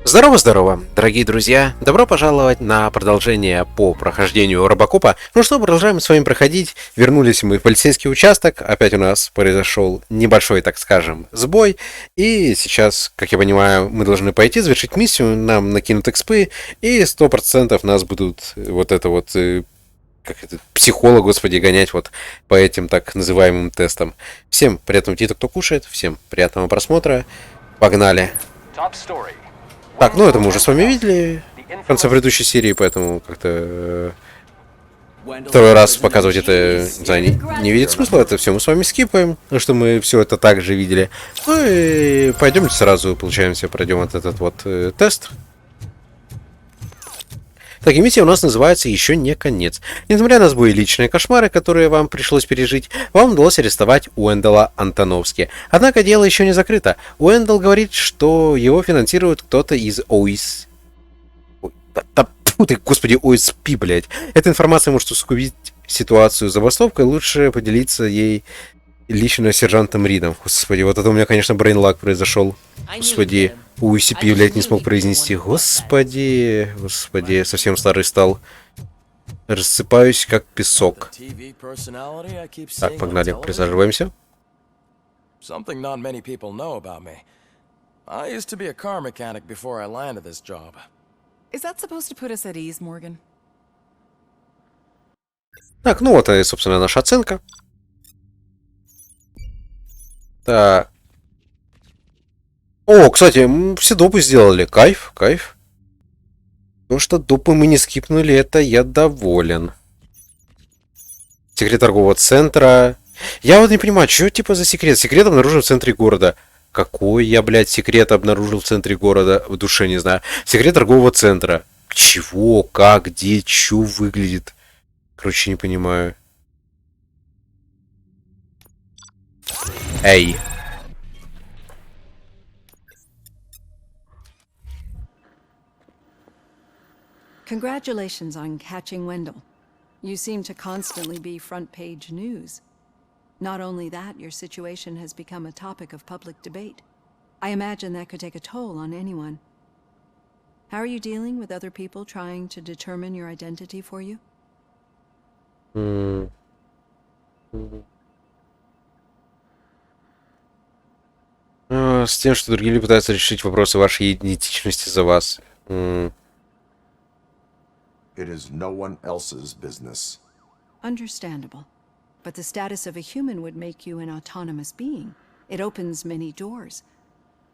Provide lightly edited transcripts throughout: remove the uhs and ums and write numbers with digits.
Здорово-здорово, дорогие друзья! Добро пожаловать на продолжение по прохождению РобоКопа. Ну что, продолжаем с вами проходить. Вернулись мы в полицейский участок. Опять у нас произошел небольшой, так скажем, сбой. И сейчас, как я понимаю, мы должны пойти завершить миссию. Нам накинут экспы. И 100% нас будут как это, психолог, господи, гонять вот по этим так называемым тестам. Всем приятного аппетита, кто кушает. Всем приятного просмотра. Погнали! Так, ну это мы уже с вами видели в конце предыдущей серии, поэтому как-то второй раз показывать это, не знаю, не видит смысла. Это все мы с вами скипаем, потому что мы все это также видели. Ну и пойдемте сразу, получаемся, пройдем вот этот вот тест. Так, и миссия у нас называется «Еще не конец». Несмотря на сбои и личные кошмары, которые вам пришлось пережить, вам удалось арестовать Уэндала Антоновски. Однако дело еще не закрыто. Уэндал говорит, что его финансирует кто-то из ОИС... Фу ты, господи, ОСП, блядь. Эта информация может усугубить ситуацию с забастовкой, лучше поделиться ей лично с сержантом Ридом. Господи, вот это у меня, конечно, брейнлаг произошел. Господи, UCP, блядь, не смог произнести. Господи, господи, совсем старый стал. Рассыпаюсь, как песок. Так, погнали, присаживаемся. Something not many people know about me. I used to be a car mechanic before I landed this job. Is that supposed to put us at ease, Morgan? Так, ну вот, собственно, наша оценка. Так. О, кстати, все допы сделали. Кайф, кайф. То, что допы мы не скипнули, это я доволен. Секрет торгового центра. Я вот не понимаю, что типа за секрет? Секрет обнаружен в центре города. Какой я, блядь, секрет обнаружил в центре города? В душе не знаю. Секрет торгового центра. Чего, как, где, чё выглядит? Короче, не понимаю. Эй. Congratulations on catching Wendell. You seem to constantly be front-page news. Not only that, your situation has become a topic of public debate. I imagine that could take a toll on anyone. How are you dealing with other people trying to determine your identity for you? С тем, что другие люди пытаются решить вопросы вашей идентичности за вас. It is no one else's business. Understandable. But the status of a human would make you an autonomous being. It opens many doors.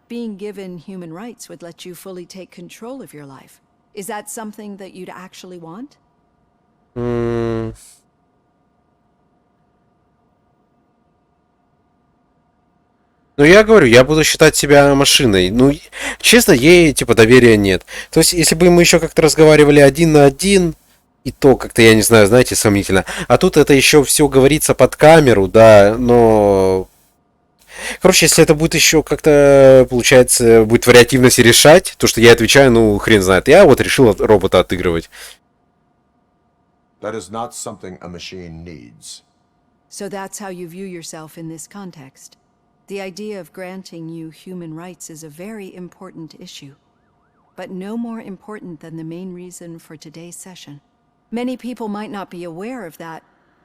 Being given human rights would let you fully take control of your life. Is that something that you'd actually want? Ну, я говорю, я буду считать себя машиной. Ну, честно, ей, типа, доверия нет. То есть, если бы мы еще как-то разговаривали один на один, и то как-то, я не знаю, знаете, сомнительно. А тут это еще все говорится под камеру, да, но... Короче, если это будет еще как-то, получается, будет вариативно все решать, то, что я отвечаю, ну, хрен знает. Я вот решил робота отыгрывать. That is not something a machine needs. So that's how you view yourself in this context. The idea of granting you human rights is a very important issue, but no more important than the main reason for today's session. Many people might not be aware of that,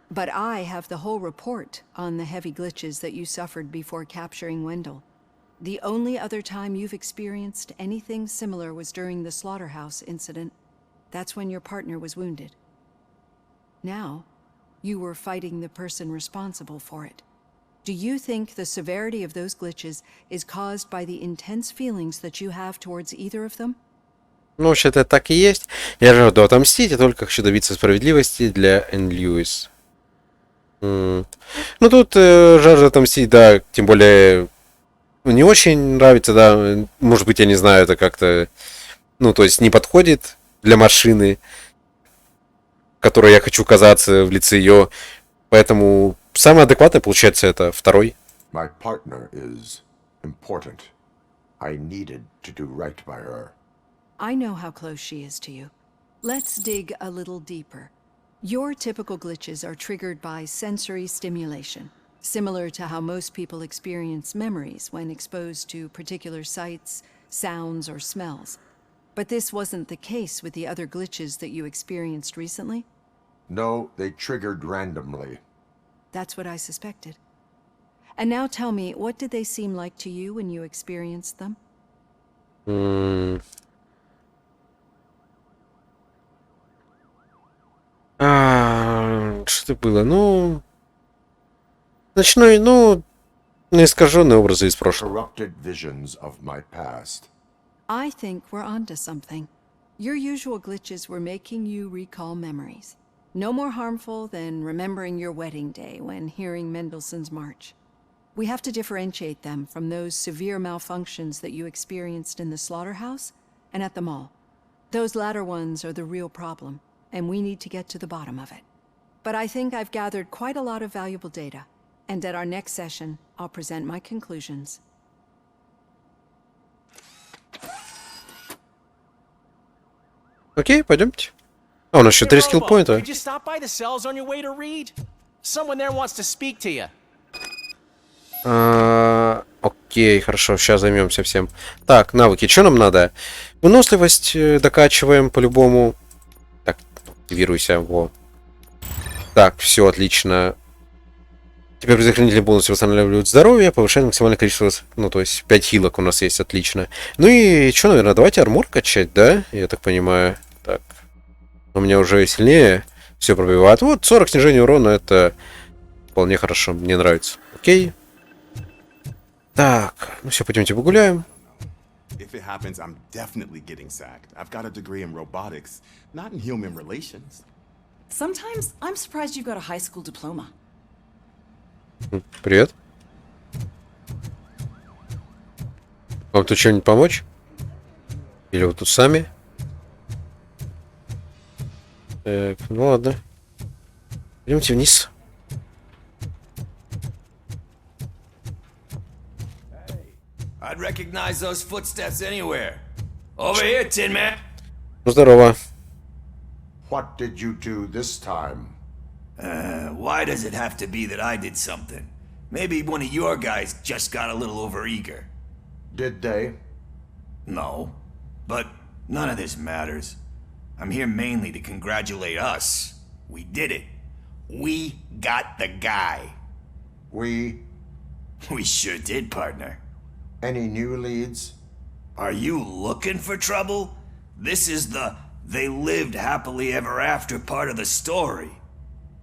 but I have the whole report on the heavy glitches that you suffered before capturing Wendell. The only other time you've experienced anything similar was during the slaughterhouse incident. That's when your partner was wounded. Now, you were fighting the person responsible for it. Do you think the severity of those glitches is caused by the intense feelings that you have towards either of them? Ну, вообще-то это так и есть. Я жажду отомстить, и только хочу добиться справедливости для Энн Льюис. Ну, тут жажда отомстить, да, тем более не очень нравится, да. Может быть, я не знаю, это как-то... Ну, то есть не подходит для машины, которой я хочу казаться в лице ее. Поэтому самое адекватное, получается, это второй. My partner is important. I needed to do right by her. I know how close she is to you. Let's dig a little deeper. Your typical glitches are triggered by sensory stimulation, similar to how most people experience memories when exposed to particular sights, sounds, or smells. But this wasn't the case with the other glitches that you experienced recently? No, they triggered randomly. That's what I suspected. And now tell me, what did they seem like to you when you experienced them? Что было? Ну... Ночной, ну... Искаженные образы из прошлого. Corrupted visions of my past. I think we're onto something. Your usual glitches were making you recall memories. No more harmful than remembering your wedding day when hearing Mendelssohn's March. We have to differentiate them from those severe malfunctions that you experienced in the slaughterhouse and at the mall. Those latter ones are the real problem, and we need to get to the bottom of it. But I think I've gathered quite a lot of valuable data, and at our next session, I'll present my conclusions. Окей, пойдемте. А, у нас еще 3 скиллпоинта. Could you stop by the cells on your way to read? Someone there wants to speak to you. Окей, хорошо, сейчас займемся всем. Так, навыки, что нам надо? Выносливость докачиваем по-любому. Так, активируйся, во. Так, все, отлично. Теперь предохранители бонусы восстанавливают здоровье, повышает максимальное количество... Ну, то есть 5 хилок у нас есть, отлично. Ну и что, наверное, давайте армор качать, да? Я так понимаю. Так. У меня уже сильнее все пробивает. Вот, 40 снижения урона, это вполне хорошо, мне нравится. Окей. Так, ну все, пойдемте погуляем. If it happens, I'm definitely getting sacked. I've got a degree in robotics, not in human relations. Sometimes I'm surprised you've got a high school diploma. Привет. Вам тут что-нибудь помочь? Или вы тут сами? Так, ну ладно. Идемте вниз. I'd recognize those footsteps anywhere. Over here, Tin Man. Ну, здорово. What did you do this time? Why does it have to be that I did something? Maybe one of your guys just got a little overeager. Did they? No. But none of this matters. I'm here mainly to congratulate us. We did it. We got the guy. We? We sure did, partner. Any new leads? Are you looking for trouble? This is the they lived happily ever after part of the story.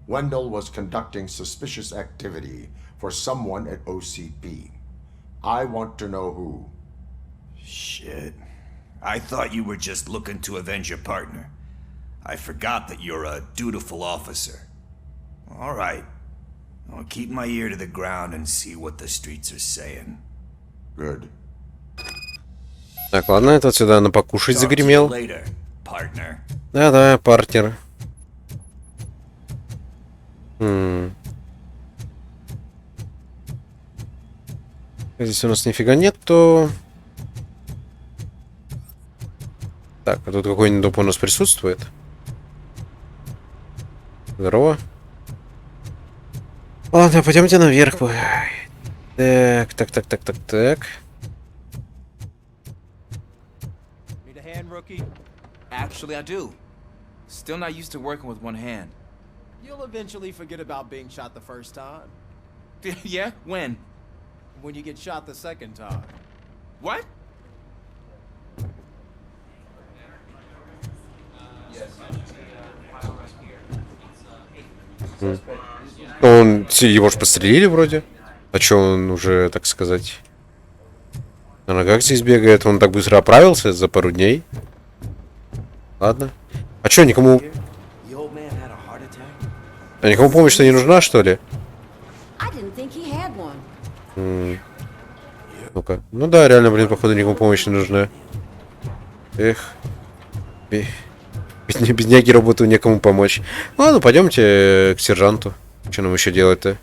Wendell was conducting suspicious activity for someone at OCP. I want to know who. Shit. I thought you were just looking to avenge your partner. I forgot that you're a dutiful officer. All right. I'll keep my ear to the ground and see what the streets are saying. Good. Так, ладно, этот сюда на покушать Talk to you загремел. later, partner. Да-да, партнер. Здесь у нас нифига нету. Так, а тут какой-нибудь доп у нас присутствует. Здорово. Ладно, пойдемте наверх. Так. Need a hand, rookie? Actually, I do. Still not used to working with one hand. You'll eventually forget about being shot the first time. Yeah? When? When you get shot the second time. What? Его ж пострелили вроде. А чё он уже, так сказать, на ногах здесь бегает? Он так быстро оправился за пару дней. Ладно. А чё, никому... А никому помощь-то не нужна, что ли? Ну-ка. Ну да, реально, блин, походу, никому помощь не нужна. Эх. Бедняги роботу некому помочь. Ладно, пойдемте к сержанту. Что нам еще делать-то?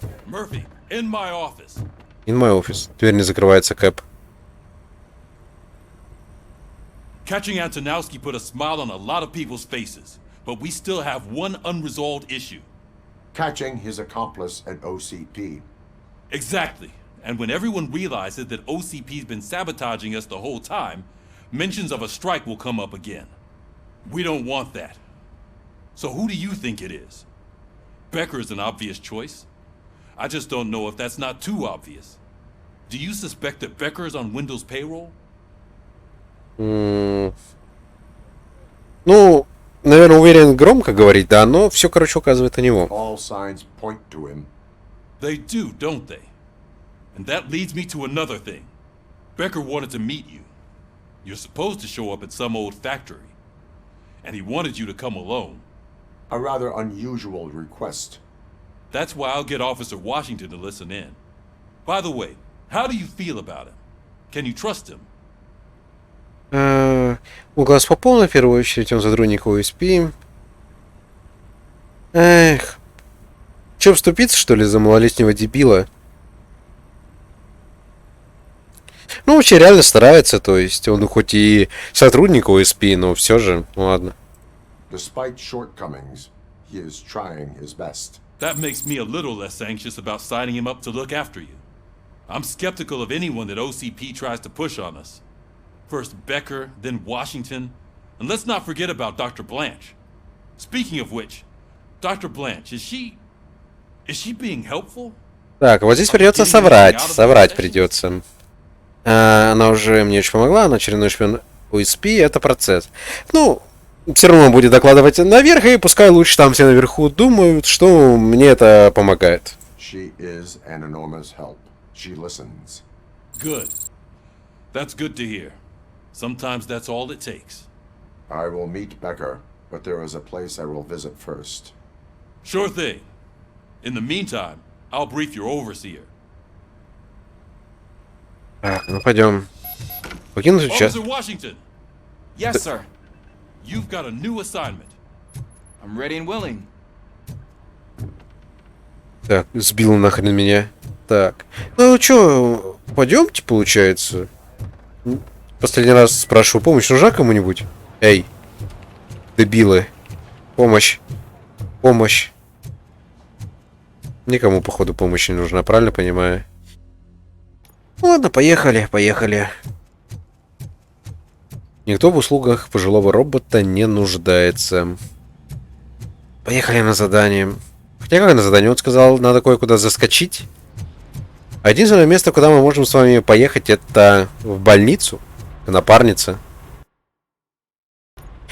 In my office. Дверь не закрывается, Кэп. Catching Antonowski put a smile on a lot of people's faces, but we still have one unresolved issue. Catching his accomplice at OCP. Exactly. And when everyone realizes that OCP's been sabotaging us the whole time, mentions of a strike will come up again. We don't want that. So who do you think it is? Becker is an obvious choice. I just don't know if that's not too obvious. Do you suspect that Becker is on Windows payroll? Ну, наверное, уверен громко говорить, да, но все, короче, указывает на него. All signs point to him. They do, don't they? And that leads me to another thing. Becker wanted to meet you. You're supposed to show up at some old factory. And he wanted you to come alone. A rather unusual request. That's why I'll get Officer Washington to listen in. By the way, how do you feel about him? Can you trust him? Глаз попал, в первую очередь, он сотрудник ОСП. Эх. Че, вступиться, что ли, за малолетнего дебила? Ну, вообще реально старается, то есть он хоть и сотрудник ОСП, но все же, ну ладно. Despite shortcomings, he is trying his best. That makes me a little less anxious about signing him up to look after you. I'm skeptical of anyone that OCP tries to push on us. First Becker, then Washington, and let's not forget about Dr. Blanche. Speaking of which, Dr. Blanche, is she being helpful? Так, вот здесь придется соврать придется. Она уже мне очень помогла, она очередной шпион ОСП, это процесс. Ну, все равно будет докладывать наверх, и пускай лучше там все наверху думают, что мне это помогает. She is an enormous help. She listens. Good. That's good to hear. Sometimes that's all it takes. I will meet Becker, but there is a place I will visit first. Sure thing. In the meantime, I'll brief your overseer. Так, ну пойдем. Покинуть участок. Officer Washington, Yes, sir. you've got a new assignment. I'm ready and willing. Так, сбил нахрен меня. Так. Ну чё, пойдемте, получается. Последний раз спрашиваю, помощь нужна кому-нибудь? Эй, дебилы. Помощь. Помощь. Никому, походу, помощь не нужна, правильно понимаю? Ладно, поехали, поехали. Никто в услугах пожилого робота не нуждается. Поехали на задание. Хотя как на задание? Он сказал, надо кое-куда заскочить. А единственное место, куда мы можем с вами поехать, это в больницу. К напарнице.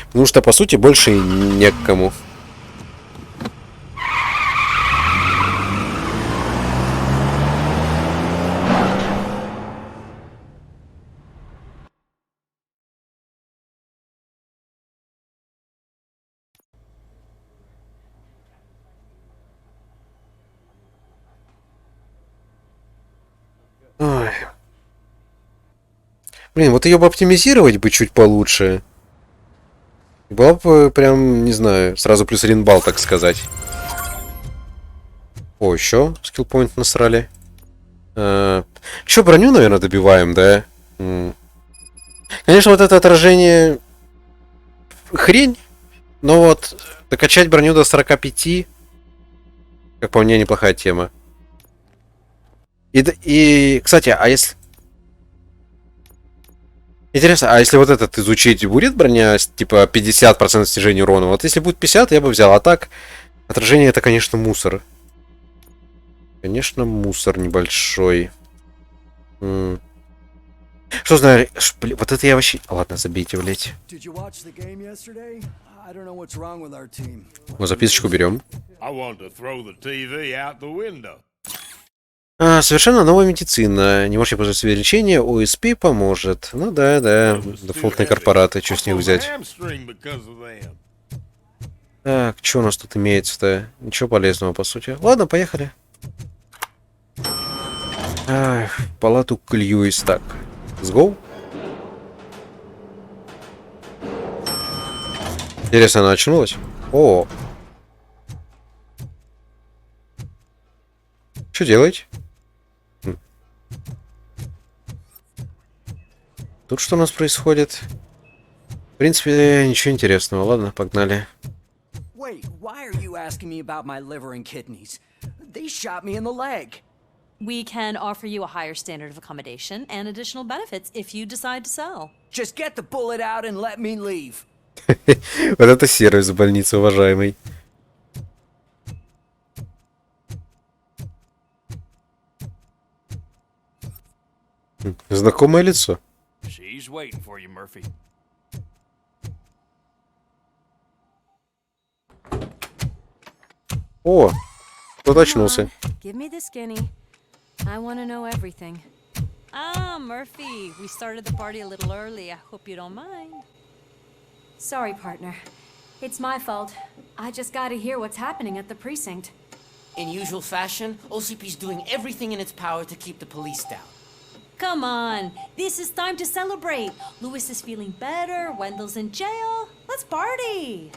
Потому что, по сути, больше не к кому. Ой. Блин, вот ее бы оптимизировать бы чуть получше. Была бы прям, не знаю, сразу плюс 1 балл, так сказать. О, еще скиллпоинт насрали. Еще броню, наверное, добиваем, да? Конечно, вот это отражение хрень. Но вот докачать броню до 45, как по мне, неплохая тема. И, кстати, а если... Интересно, а если вот этот изучить, будет броня типа 50% снижения урона? Вот если будет 50, я бы взял. А так, отражение это, конечно, мусор. Конечно, мусор небольшой. Что знаю, вот это я вообще... Ладно, забейте, блять. Вот записочку берем. Совершенно новая медицина. Не можете пользоваться себе лечение, ОСП поможет. Ну да, да. Дефолтные корпораты, что с них взять? Так, что у нас тут имеется-то? Ничего полезного, по сути. Ладно, поехали. В палату к Льюис. Так, let's go. Интересно, она очнулась? О! Что делать? Тут что у нас происходит? В принципе, ничего интересного. Ладно, погнали. Wait, why are you asking me about my liver and kidneys? They shot me in the leg. We can offer you a higher standard of accommodation and additional benefits if you decide to sell. Just get the bullet out and let me leave. Вот это сервис в больнице, уважаемый. Знакомое лицо. She's waiting for you, Murphy. О, тут очнулся. Give me the skinny. I want to know everything. Ah, Murphy, we started the party a little early. I hope you don't mind. Sorry, partner. It's my fault. I just gotta hear what's happening at the precinct. In usual fashion, OCP's doing everything in its power to keep the police down. Come on, this is time to celebrate. Lewis is feeling better, Wendell's in jail. Let's party.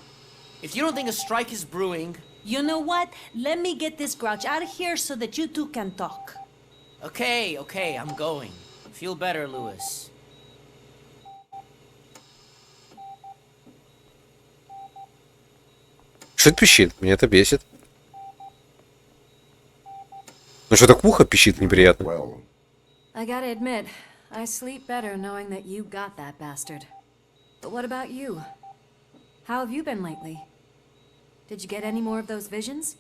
If you don't think a strike is brewing... You know what? Let me get this grouch out of here so that you two can talk. Okay, I'm going. Feel better, Lewis. Что это пищит? Меня это бесит. Ну что так в ухо пищит неприятно? I gotta admit, I sleep better knowing that you got that bastard. But what about you? How have you been lately? Did you get any more of those visions?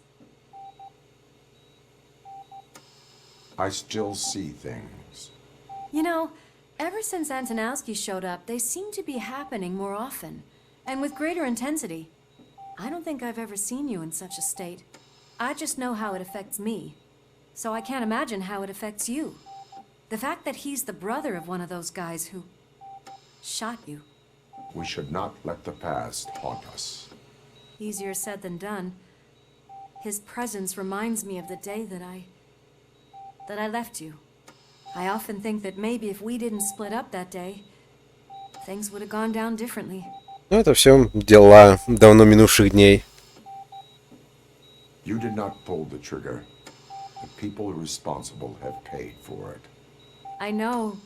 I still see things. You know, ever since Antonowski showed up, they seem to be happening more often, and with greater intensity. I don't think I've ever seen you in such a state. I just know how it affects me, so I can't imagine how it affects you. The fact that he's the brother of one of those guys who shot you. We should not let the past haunt us. Easier said than done. His presence reminds me of the day that I left you. I often think that maybe if we didn't split up that day, things would have gone down differently. Ну, это все дела давно минувших дней. You did not pull the trigger. The people responsible have paid for it. I know.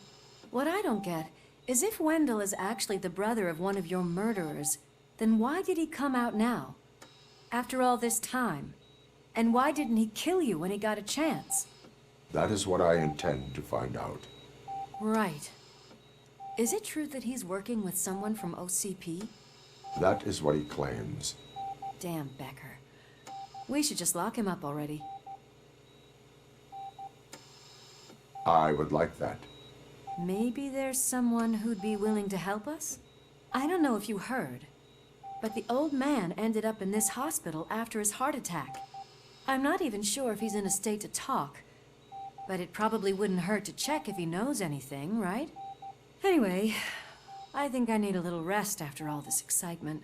What I don't get is if Wendell is actually the brother of one of your murderers, then why did he come out now? After all this time? And why didn't he kill you when he got a chance? That is what I intend to find out. Right. Is it true that he's working with someone from OCP? That is what he claims. Damn Becker. We should just lock him up already. I would like that. Maybe there's someone who'd be willing to help us? I don't know if you heard, but the old man ended up in this hospital after his heart attack. I'm not even sure if he's in a state to talk, but it probably wouldn't hurt to check if he knows anything, right? Anyway, I think I need a little rest after all this excitement.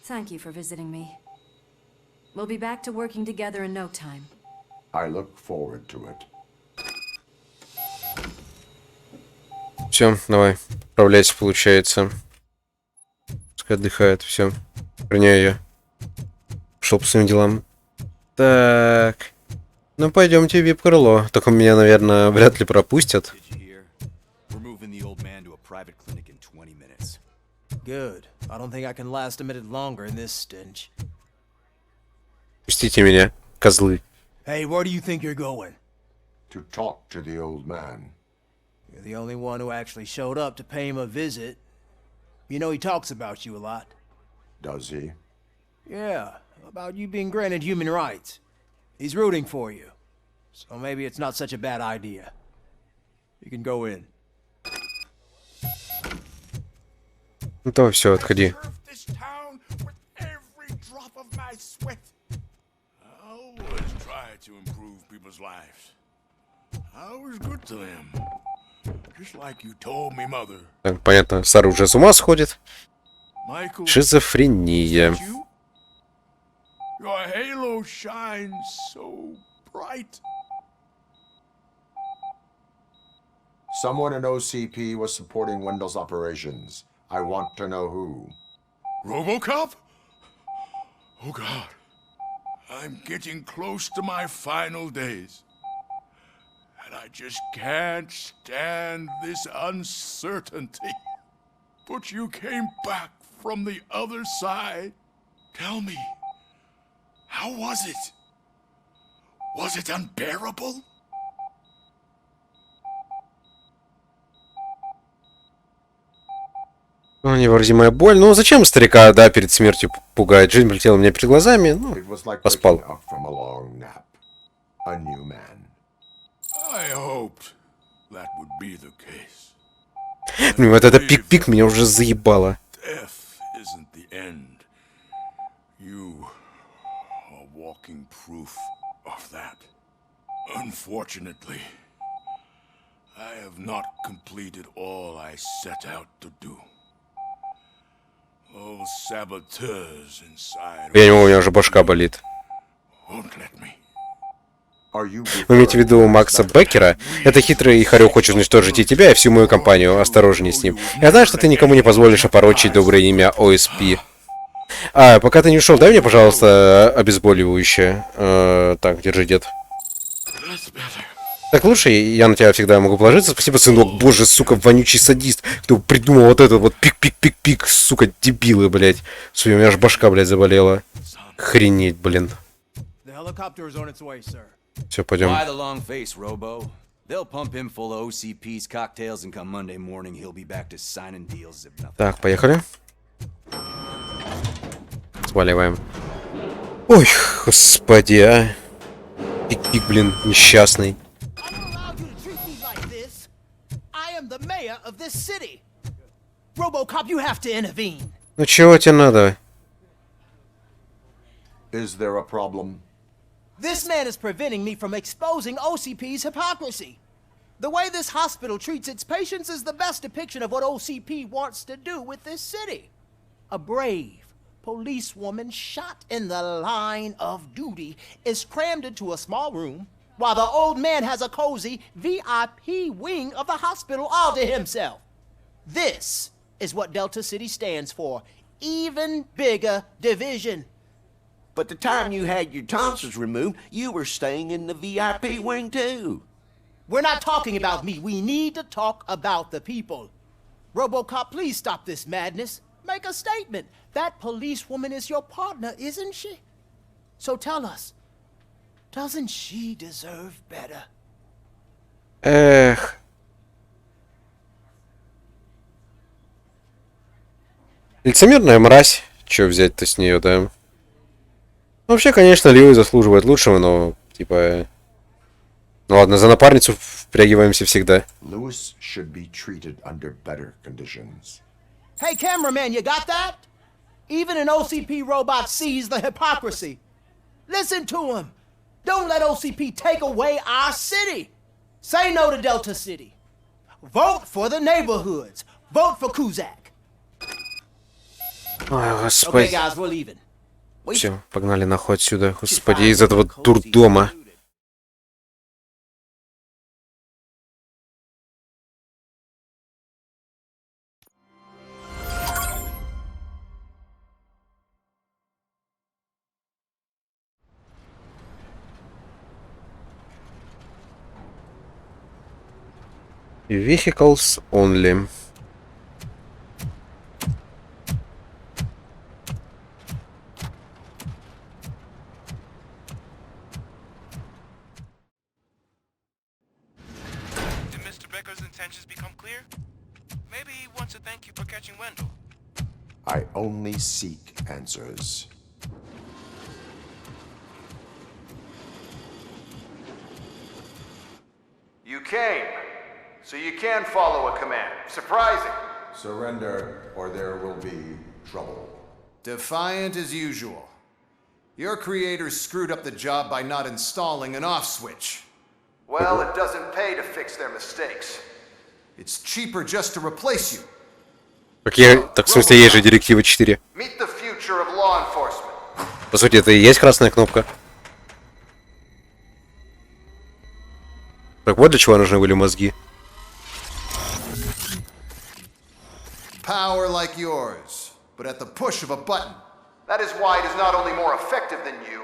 Thank you for visiting me. We'll be back to working together in no time. I look forward to it. Все, давай, отправляйся, получается. Пускай отдыхает, все. Охраняю ее. Пошел по своим делам. Так. Ну, пойдемте в вип-крыло. Только меня, наверное, вряд ли пропустят. Good. I don't think I can last a minute longer in this stench. Пустите меня, козлы. Hey, where do you think you're going? To talk to the old man. You're the only one who actually showed up to pay him a visit. You know he talks about you a lot. Does he? Yeah, about you being granted human rights. He's rooting for you. So maybe it's not such a bad idea. You can go in. Ну то все, отходи. Так, понятно, Сара уже с ума сходит. Шизофрения. Your halo shines so bright. Someone in OCP was supporting Wendell's operations. I want to know who. RoboCop? Oh God. I'm getting close to my final days. And I just can't stand this uncertainty. But you came back from the other side. Tell me, how was it? Was it unbearable? Невыразимая боль. Ну, зачем старика, да, перед смертью пугает? Жизнь прилетела у меня перед глазами, ну, поспал. Ну, вот это пик-пик меня уже заебало. Unfortunately, I have not completed all I set out to do. All saboteurs inside. Я не могу, у меня уже башка болит. Won't let me. Вы имеете в виду Макса Беккера? Это хитрый хорек хочет уничтожить и тебя, и всю мою компанию. Осторожней с ним. Я знаю, что ты никому не позволишь опорочить доброе имя ОСП. Пока ты не ушел, дай мне, пожалуйста, обезболивающее. Так, держи, дед. Так лучше, я на тебя всегда могу положиться. Спасибо, сынок. Боже, сука, вонючий садист. Кто придумал вот этот вот пик-пик-пик-пик, сука, дебилы, блядь. Сука, у меня аж башка, блядь, заболела. Охренеть, блин. Все, пойдем. Why the long face, Robo? They'll pump him full of OCP's cocktails, and come Monday morning, he'll be back to signing deals if nothing. Так, поехали. Сваливаем. Ой, господи, а. Пик-пик, блин, несчастный. RoboCop, you have to intervene. Ну чего тебе надо? Is there a problem? This man is preventing me from exposing OCP's hypocrisy. The way this hospital treats its patients is the best depiction of what OCP wants to do with this city. A brave policewoman shot in the line of duty is crammed into a small room, while the old man has a cozy VIP wing of the hospital all to himself. This is what Delta City stands for. Even bigger division. But the time you had your tonsils removed, you were staying in the VIP wing too. We're not talking about me. We need to talk about the people. RoboCop, please stop this madness. Make a statement. That policewoman is your partner, isn't she? So tell us, doesn't she deserve better? Эх. Лицемерная мразь. Че взять-то с нее, да? Вообще, конечно, Льюис заслуживает лучшего, но, типа... Ну ладно, за напарницу впрягиваемся всегда. Lewis should be treated under better conditions. Hey, cameraman, you got that? Even an OCP robot sees the hypocrisy. Listen to him. Don't let OCP take away our city. Say no to Delta City. Vote for the neighborhoods. Vote for Kuzak. Ой, господи. Okay, guys, we're leaving. Все, погнали нахуй отсюда. Господи, из этого дурдома. Vehicles only. I only seek answers. You came, so you can follow a command. Surprising. Surrender, or there will be trouble. Defiant as usual. Your creators screwed up the job by not installing an off switch. Well, it doesn't pay to fix their mistakes. It's cheaper just to replace you. Так в смысле, есть же директива 4. Meet the future of law enforcement. По сути, это и есть красная кнопка. Так вот для чего нужны были мозги. Power like yours, but at the push of a button. That is why it is not only more effective than you,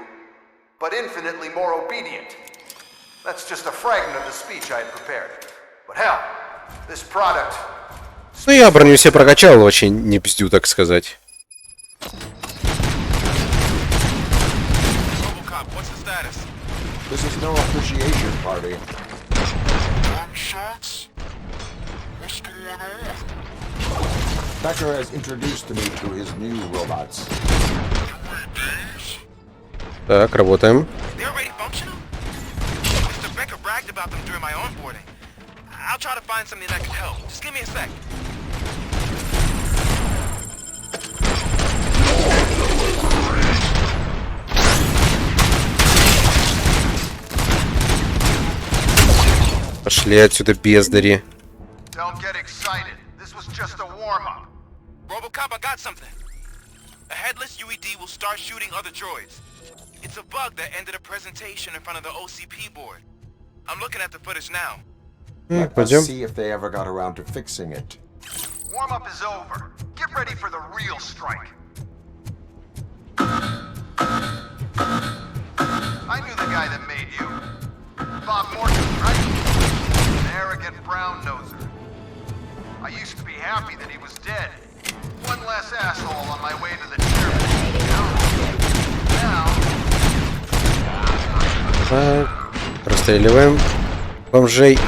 but infinitely more obedient. That's just a fragment of the speech I had prepared. But hell, this product... Ну, я броню себе прокачал, очень не пиздю, так сказать. RoboCop, what's the status? This is no appreciation party. Becker has introduced me to his new robots. Так, работаем. They're already functional? Mr. Becker bragged about them during my onboarding. I'll try to find something that can help. Just give me a sec. Пошли отсюда, бездари. Don't get excited. This was just a warm-up. RoboCop, I got something. A headless UED will start shooting other droids. It's a bug that ended a presentation in front of the OCP board. I'm looking at the footage now. Let's see if they ever got around to fixing it. Warm-up is over. Get ready for the real strike. I knew the guy that made you. Bob Morgan, right? An arrogant brown-noser. I used to be happy that he was dead. One less asshole on my way to the chairman. Now... Так, расстреливаем бомжей.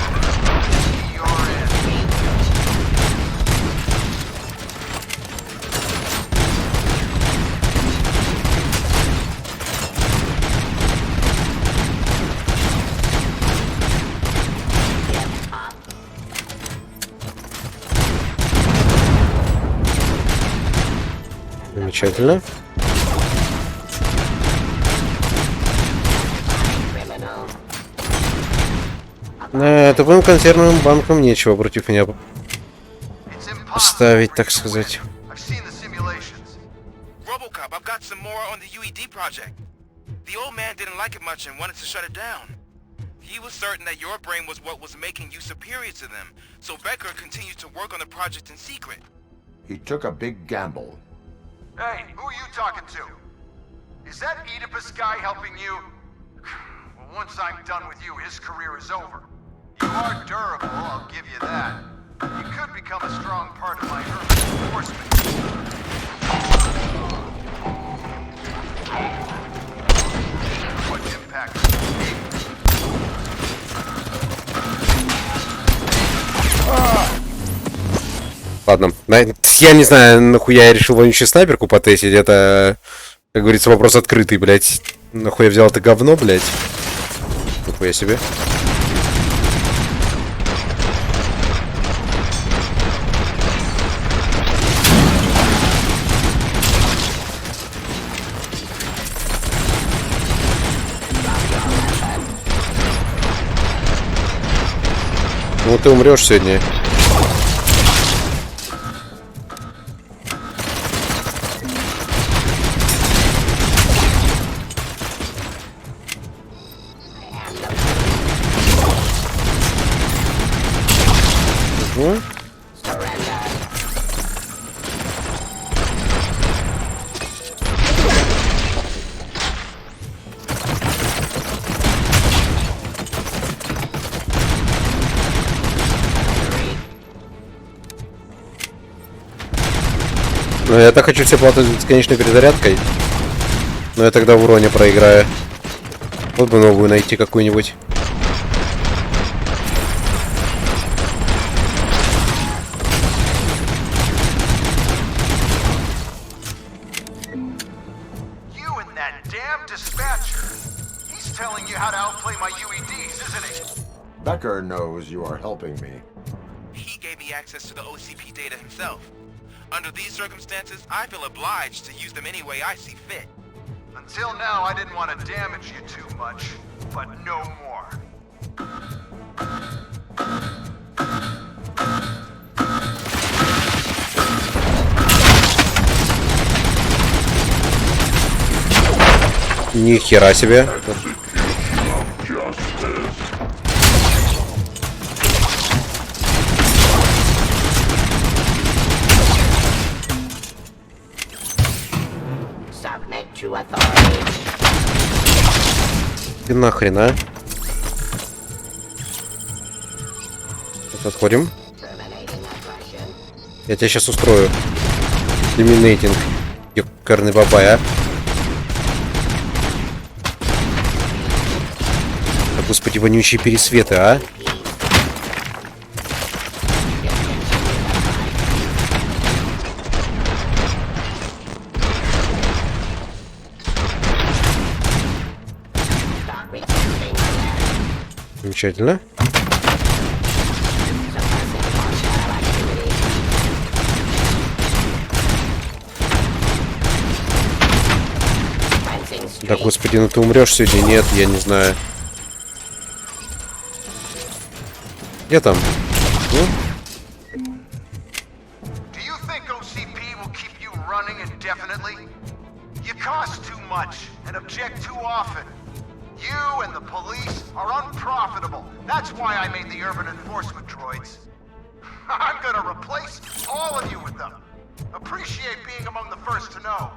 Замечательно. Тупым консервным банкам нечего против меня поставить, так сказать. RoboCop, I've got some more on the UED project. The old man didn't like it much and wanted to shut it down. He was certain that your brain was what was making you superior to them, so Becker continued to work on the project in secret. He took a big gamble. Hey, who are you talking to? Is that Oedipus guy helping you? Well, once I'm done with you, his career is over. You are durable, I'll give you that. You could become a strong part of my urban enforcement. What impact? Ладно, я не знаю, нахуя я решил вонючую снайперку потестить. Это, как говорится, вопрос открытый, блядь. Нахуй я взял это говно, блядь. Нахуя себе. Ну ты умрешь сегодня. Ну, я так хочу все платить с конечной перезарядкой. Но я тогда в уроне проиграю. Вот бы новую найти какую-нибудь. Becker knows you are helping me. He gave me access to the OCP data himself. Under these circumstances, I feel obliged to use them any way I see fit. Until now, I didn't want to damage you too much, but no more. Ни хера себе. Ты нахрен, а? Так, отходим. Я тебя сейчас устрою. Доминейтинг. Ёкарный бабай, а? Господи, вонючие пересветы, а? Замечательно. Да, господи, ну ты умрешь сегодня? Нет, я не знаю. Где там? Ну? Do you think OCP will keep you running indefinitely? You cost too much and object too often. You and the police are unprofitable. That's why I made the urban enforcement droids. I'm gonna replace all of you with them. Appreciate being among the first to know.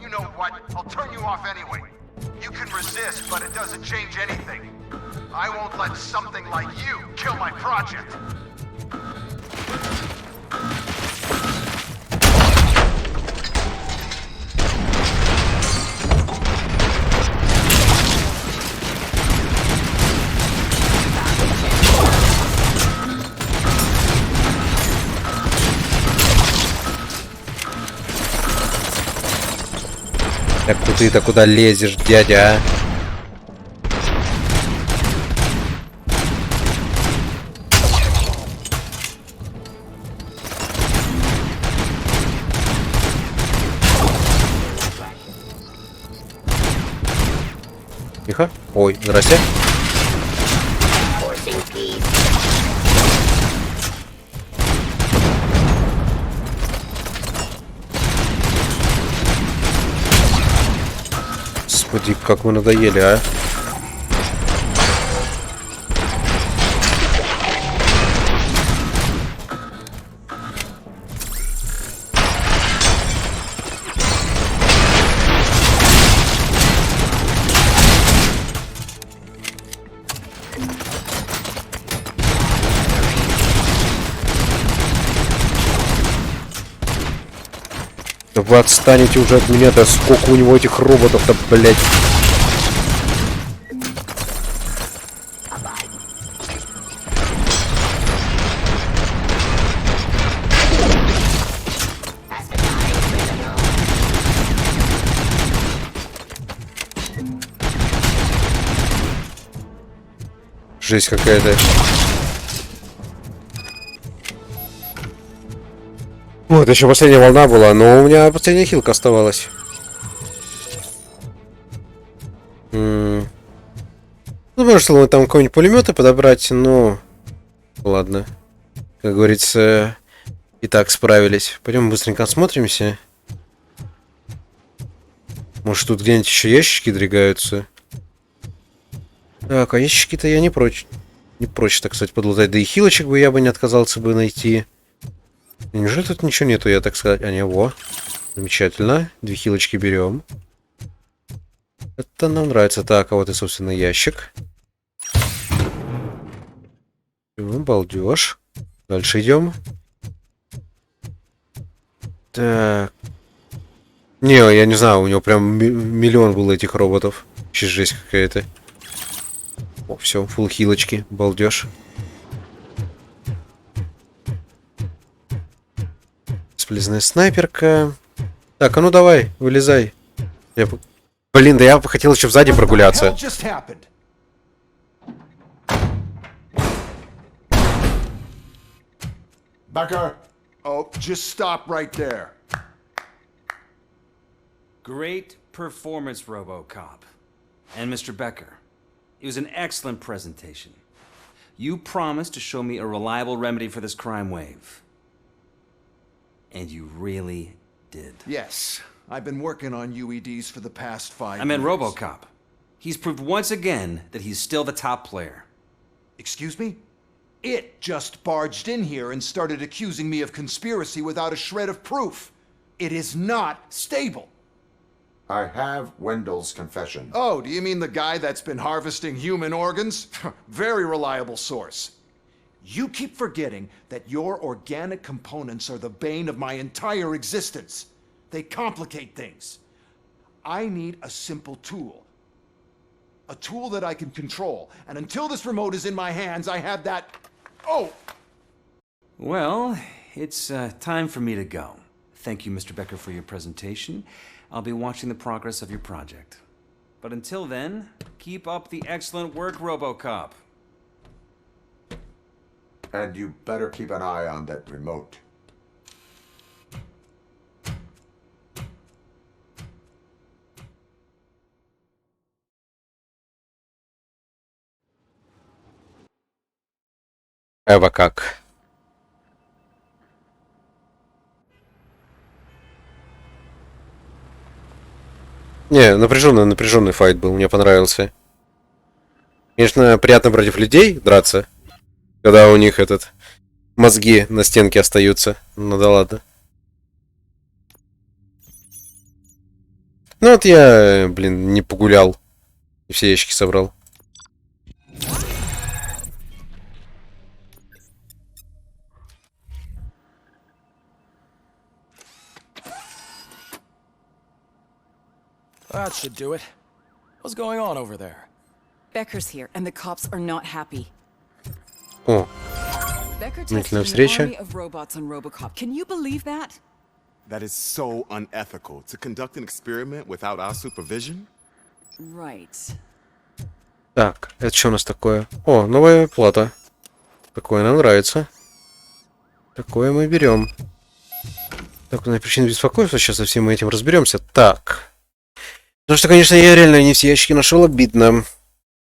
You know what? I'll turn you off anyway. You can resist, but it doesn't change anything. I won't let something like you kill my project. Так ты-то куда лезешь, дядя? Тихо. Ой, здрасте. Господи, как вы надоели, а? Да вы отстанете уже от меня, да сколько у него этих роботов-то, блядь. Жесть какая-то. Вот, еще последняя волна была, но у меня последняя хилка оставалась. Ну, может, мы там какой-нибудь пулеметы подобрать, но... Ладно. Как говорится, и так справились. Пойдем быстренько осмотримся. Может, тут где-нибудь еще ящички дрягаются? Так, а ящички-то я не прочь. Не прочь, так сказать, подлутать. Да и хилочек бы я бы не отказался бы найти. Неужели тут ничего нету, я так сказать? А, не, во. Замечательно. 2 хилочки берем. Это нам нравится. Так, а вот и, собственно, ящик. Балдеж. Дальше идем. Так. Не, я не знаю, у него прям миллион было этих роботов. Вообще жесть какая-то. О, все, фулл хилочки. Балдеж. Бесполезная снайперка. Так, а ну давай, вылезай. Блин, да я бы хотел еще сзади прогуляться. Becker, oh, just stop right there. Great performance, RoboCop. And Mr. Becker, it was an excellent presentation. You promised to show me a reliable remedy for this crime wave. And you really did. Yes, I've been working on UEDs for the past 5 years. I meant RoboCop. He's proved once again that he's still the top player. Excuse me? It just barged in here and started accusing me of conspiracy without a shred of proof. It is not stable. I have Wendell's confession. Oh, do you mean the guy that's been harvesting human organs? Very reliable source. You keep forgetting that your organic components are the bane of my entire existence. They complicate things. I need a simple tool. A tool that I can control. And until this remote is in my hands, I have that... Oh! Well, it's time for me to go. Thank you, Mr. Becker, for your presentation. I'll be watching the progress of your project. But until then, keep up the excellent work, RoboCop. And you better keep an eye on that remote. Эва как? Не, напряженный файт был, мне понравился. Конечно, приятно против людей драться, когда у них мозги на стенке остаются. Ну да ладно. Ну вот я, блин, не погулял. И все ящики собрал. That should do it. What's going on over there? Becker's here, and the cops are not happy. О, Becker Сомнительная tested an встреча. army of robots on RoboCop. Can you believe that? That is so unethical. To conduct an experiment without our supervision? Right. Так, это что у нас такое? О, новая плата. Такое нам нравится. Такое мы берем. Так, на причину беспокойства, сейчас со всем этим разберемся. Так. Потому что, конечно, я реально не все ящики нашел, обидно.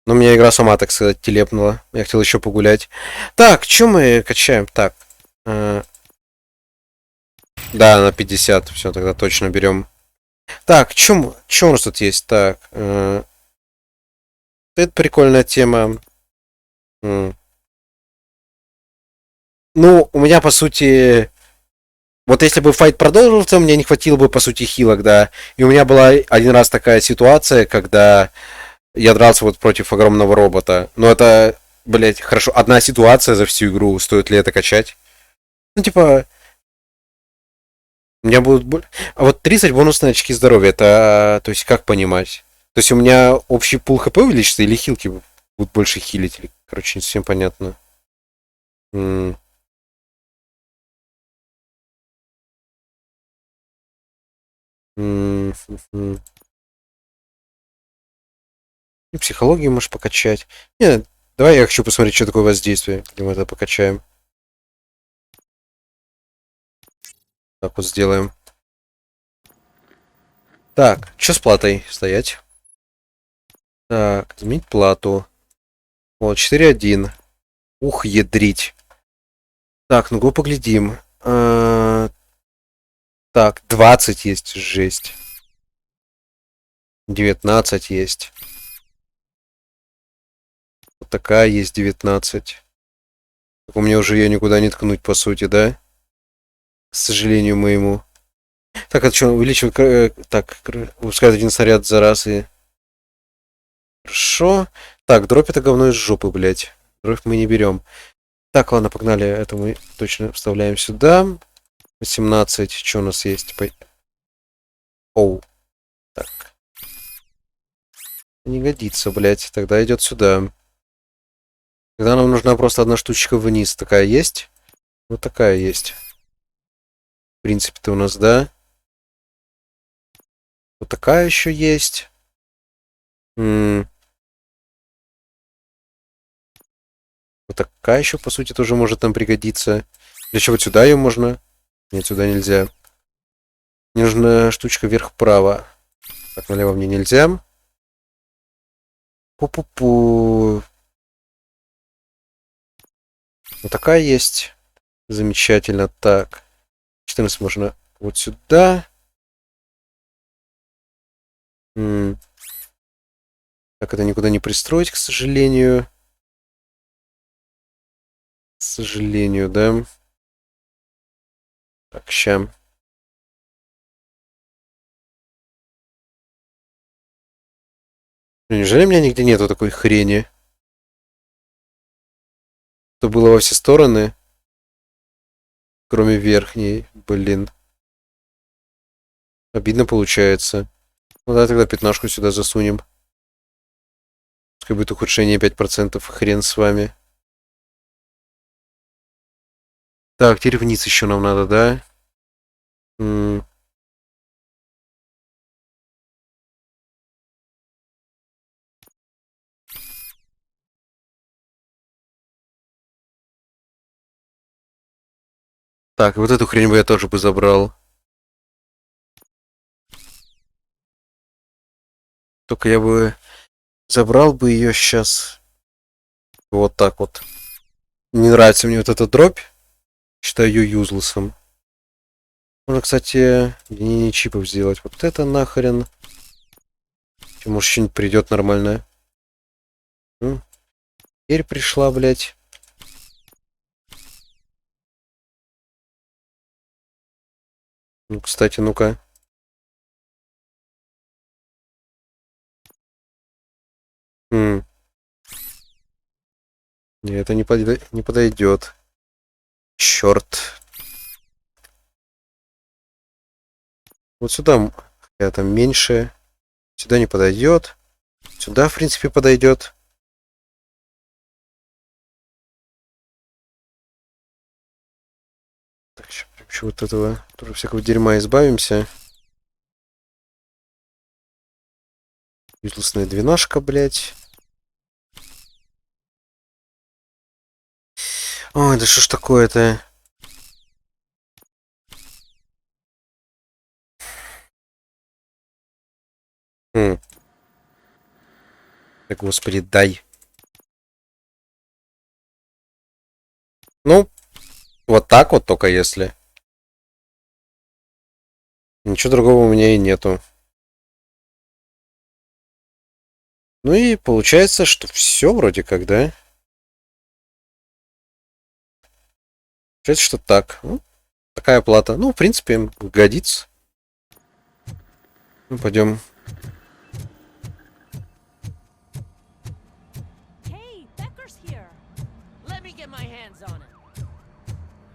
Но меня игра сама, так сказать, телепнула. Я хотел еще погулять. Так, что мы качаем? Так. Да, на 50. Все, тогда точно берем. Так, что у нас тут есть? Так. Это прикольная тема. Ну, у меня, по сути... Вот если бы файт продолжился, мне не хватило бы, по сути, хилок, да. И у меня была один раз такая ситуация, когда я дрался вот против огромного робота. Но это, блять, хорошо. Одна ситуация за всю игру. Стоит ли это качать? Ну, типа... У меня будут... А вот 30 бонусные очки здоровья, это... То есть, как понимать? То есть, у меня общий пул хп увеличится или хилки будут больше хилить? Короче, не совсем понятно. И психологию можешь покачать. Нет, давай я хочу посмотреть, что такое воздействие. Где мы это покачаем. Так вот сделаем. Так, что с платой? Стоять. Так, изменить плату. Вот, 4.1. Ух, ядрить. Так, ну-ка поглядим. Так, 20 есть, жесть. 19 есть. Вот такая есть 19. Так у меня уже ее никуда не ткнуть, по сути, да? К сожалению моему. Так, это что, увеличивает... Так, выпускает один снаряд за раз и... Хорошо. Так, дробь это говно из жопы, блядь. Дробь мы не берем. Так, ладно, погнали. Это мы точно вставляем сюда. 18. Что у нас есть? Оу. Так. Не годится, блядь. Тогда идет сюда. Тогда нам нужна просто одна штучка вниз. Такая есть? Вот такая есть. В принципе-то у нас, да? Вот такая еще есть. Вот такая еще, по сути, тоже может нам пригодиться. Для чего сюда ее можно? Нет, сюда нельзя. Мне нужна штучка вверх-вправо. Так, налево мне нельзя. Пу-пу-пу. Вот такая есть. Замечательно. Так. 14 можно вот сюда. Так, это никуда не пристроить, к сожалению. К сожалению, да. Так, ща. Неужели у меня нигде нету такой хрени? Что было во все стороны? Кроме верхней. Блин. Обидно получается. Ну да, тогда 15 сюда засунем. Как будет ухудшение 5%, хрен с вами. Так, теперь вниз еще нам надо, да? Так, вот эту хрень бы я тоже бы забрал. Только я бы забрал бы ее сейчас. Вот так вот. Не нравится мне вот эта дробь. Считаю ее юзлесом. Можно, кстати, не чипов сделать. Вот это нахрен. Может, что-нибудь придет нормальное. Теперь пришла, блядь. Ну, кстати, ну-ка. Не, это не подойдет. Черт. Вот сюда там меньше. Сюда не подойдет. Сюда, в принципе, подойдет. Так, сейчас вот этого тоже всякого дерьма избавимся. Юзлесная двенашка, блядь. Ой, да что ж такое-то? Да, господи, дай. Ну, вот так вот только если. Ничего другого у меня и нету. Ну и получается, что все вроде как, да? Получается, что так. Ну, такая плата. Ну, в принципе, годится. Ну, пойдем.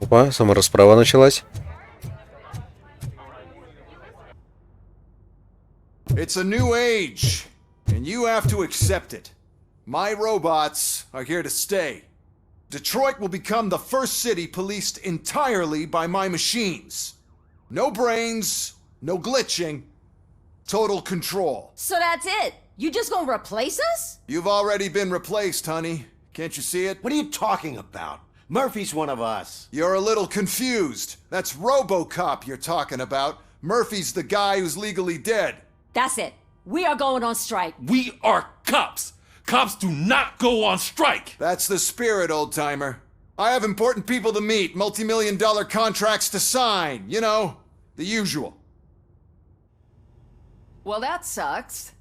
Опа, саморасправа началась. It's a new age, and you have to accept it. My robots are here to stay. Detroit will become the first city policed entirely by my machines. No brains, no glitching, total control. So that's it? You just gonna replace us? You've already been replaced, honey. Can't you see it? What are you talking about? Murphy's one of us. You're a little confused. That's RoboCop you're talking about. Murphy's the guy who's legally dead. That's it. We are going on strike. We are cops. Cops do not go on strike. That's the spirit, old-timer. I have important people to meet, multi-million-dollar contracts to sign. You know, the usual. Well, that sucks.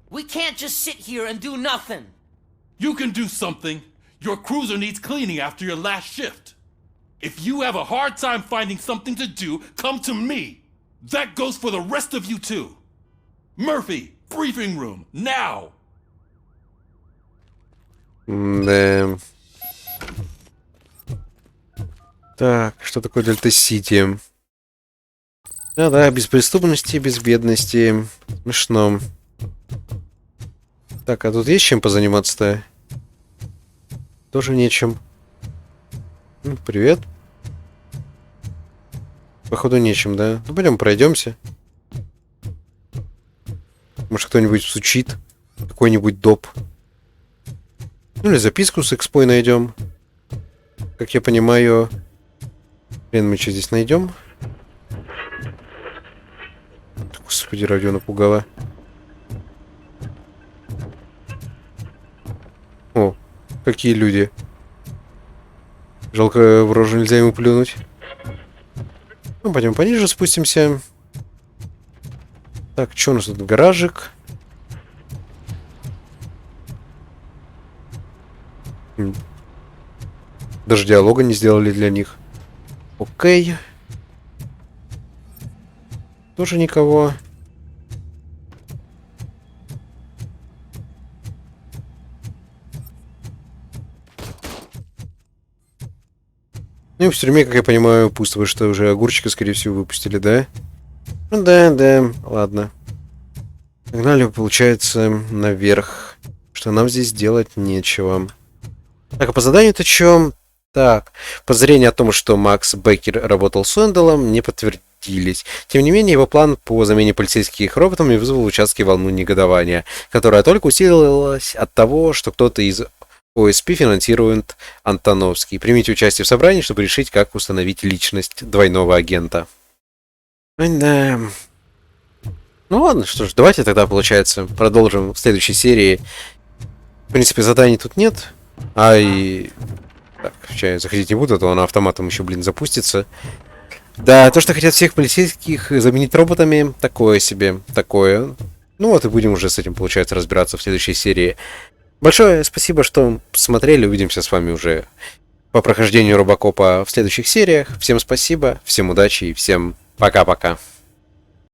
We can't just sit here and do nothing. You can do something. Your cruiser needs cleaning after your last shift. If you have a hard time finding something to do, come to me. That goes for the rest of you too. Murphy, briefing room, now! Да. Так, что такое Дельта Сити? А, да, без преступности, без бедности. Смешно. Так, а тут есть чем позаниматься-то? Тоже нечем. Привет. Походу нечем, да? Ну, пойдем пройдемся. Может, кто-нибудь сучит. Какой-нибудь доп. Ну, или записку с экспой найдем. Как я понимаю... Блин, мы что здесь найдем? Господи, радио напугало. О, какие люди. Жалко, в рожу нельзя ему плюнуть. Ну, пойдем пониже спустимся. Так, что у нас тут? Гаражик. Даже диалога не сделали для них. Окей. Тоже никого. Ну и в тюрьме, как я понимаю, пусто, потому что уже огурчика, скорее всего, выпустили, да? Ну да, ладно. Погнали, получается, наверх. что нам здесь делать нечего. Так, а по заданию-то чё? Так, подозрения о том, что Макс Беккер работал с Уэнделом, не подтвердились. Тем не менее, его план по замене полицейских роботами вызвал в участке волну негодования, которая только усилилась от того, что кто-то из ОСП финансирует Антоновский. Примите участие в собрании, чтобы решить, как установить личность двойного агента. Да. Ну ладно, что ж, давайте тогда, получается, продолжим в следующей серии. В принципе, заданий тут нет. Так, сейчас заходить не буду, а то она автоматом еще, запустится. Да, то, что хотят всех полицейских заменить роботами, такое себе, такое. Ну вот и будем уже с этим, получается, разбираться в следующей серии. Большое спасибо, что смотрели. Увидимся с вами уже по прохождению РобоКопа в следующих сериях. Всем спасибо, всем удачи и всем пока-пока.